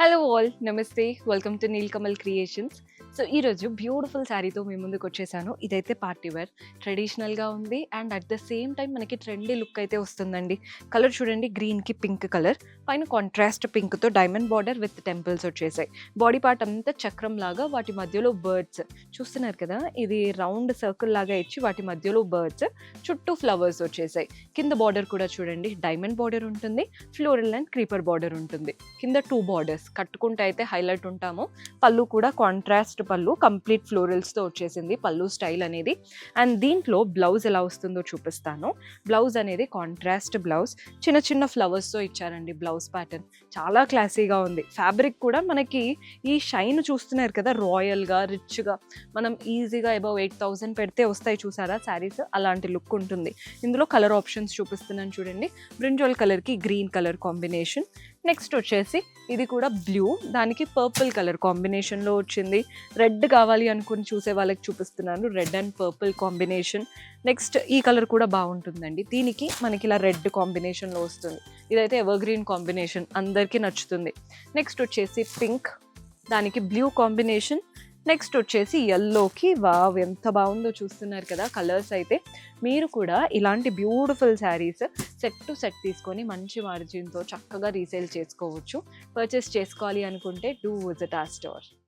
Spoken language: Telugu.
హలో ఆల్ నమస్తే welcome to Neelkamal creations. So ఈరోజు బ్యూటిఫుల్ శారీతో మీ ముందుకు వచ్చేసాను. ఇదైతే పార్టీ వేర్ ట్రెడిషనల్గా ఉంది and at the same time మనకి ట్రెండీ లుక్ అయితే వస్తుందండి. కలర్ చూడండి, గ్రీన్కి పింక్ కలర్, పైన కాంట్రాస్ట్ పింక్తో డైమండ్ బార్డర్ విత్ టెంపుల్స్ వచ్చేసాయి. బాడీ పార్ట్ అంతా చక్రం లాగా, వాటి మధ్యలో బర్డ్స్ చూస్తున్నారు కదా, ఇది రౌండ్ సర్కిల్ లాగా ఇచ్చి వాటి మధ్యలో బర్డ్స్, చుట్టూ ఫ్లవర్స్ వచ్చేసాయి. కింద బార్డర్ కూడా చూడండి, డైమండ్ బార్డర్ ఉంటుంది, ఫ్లోరల్ అండ్ క్రీపర్ బార్డర్ ఉంటుంది. కింద 2 బార్డర్స్ కట్టుకుంటే అయితే హైలైట్ ఉంటాము. పళ్ళు కూడా కాంట్రాస్ట్ పళ్ళు, కంప్లీట్ ఫ్లోరల్స్తో వచ్చేసింది పళ్ళు స్టైల్ అనేది. అండ్ దీంట్లో బ్లౌజ్ ఎలా వస్తుందో చూపిస్తాను. బ్లౌజ్ అనేది కాంట్రాస్ట్ బ్లౌజ్, చిన్న చిన్న ఫ్లవర్స్తో ఇచ్చారండి బ్లౌజ్ ప్యాటర్న్. చాలా క్లాసీగా ఉంది. ఫ్యాబ్రిక్ కూడా మనకి ఈ షైన్ చూస్తున్నారు కదా, రాయల్గా రిచ్గా, మనం ఈజీగా అబౌవ్ 8,000 పెడితే వస్తాయి చూసారా శారీస్, అలాంటి లుక్ ఉంటుంది. ఇందులో కలర్ ఆప్షన్స్ చూపిస్తున్నాను చూడండి. బ్రింజాల్ కలర్కి గ్రీన్ కలర్ కాంబినేషన్. నెక్స్ట్ వచ్చేసి ఇది కూడా బ్లూ, దానికి పర్పుల్ కలర్ కాంబినేషన్లో వచ్చింది. రెడ్ కావాలి అనుకుని చూసే వాళ్ళకి చూపిస్తున్నాను, red and purple combination. Next ఈ కలర్ కూడా బాగుంటుందండి, దీనికి మనకి ఇలా రెడ్ కాంబినేషన్లో వస్తుంది. ఇదైతే ఎవర్ గ్రీన్ కాంబినేషన్, అందరికీ నచ్చుతుంది. నెక్స్ట్ వచ్చేసి పింక్, దానికి బ్లూ కాంబినేషన్. నెక్స్ట్ వచ్చేసి ఎల్లోకి, వావ్ ఎంత బాగుందో చూస్తున్నారు కదా కలర్స్ అయితే. మీరు కూడా ఇలాంటి beautiful saris set to set తీసుకొని మంచి మార్జిన్తో చక్కగా రీసేల్ చేసుకోవచ్చు. పర్చేస్ చేసుకోవాలి అనుకుంటే డూ విజిట్ our store.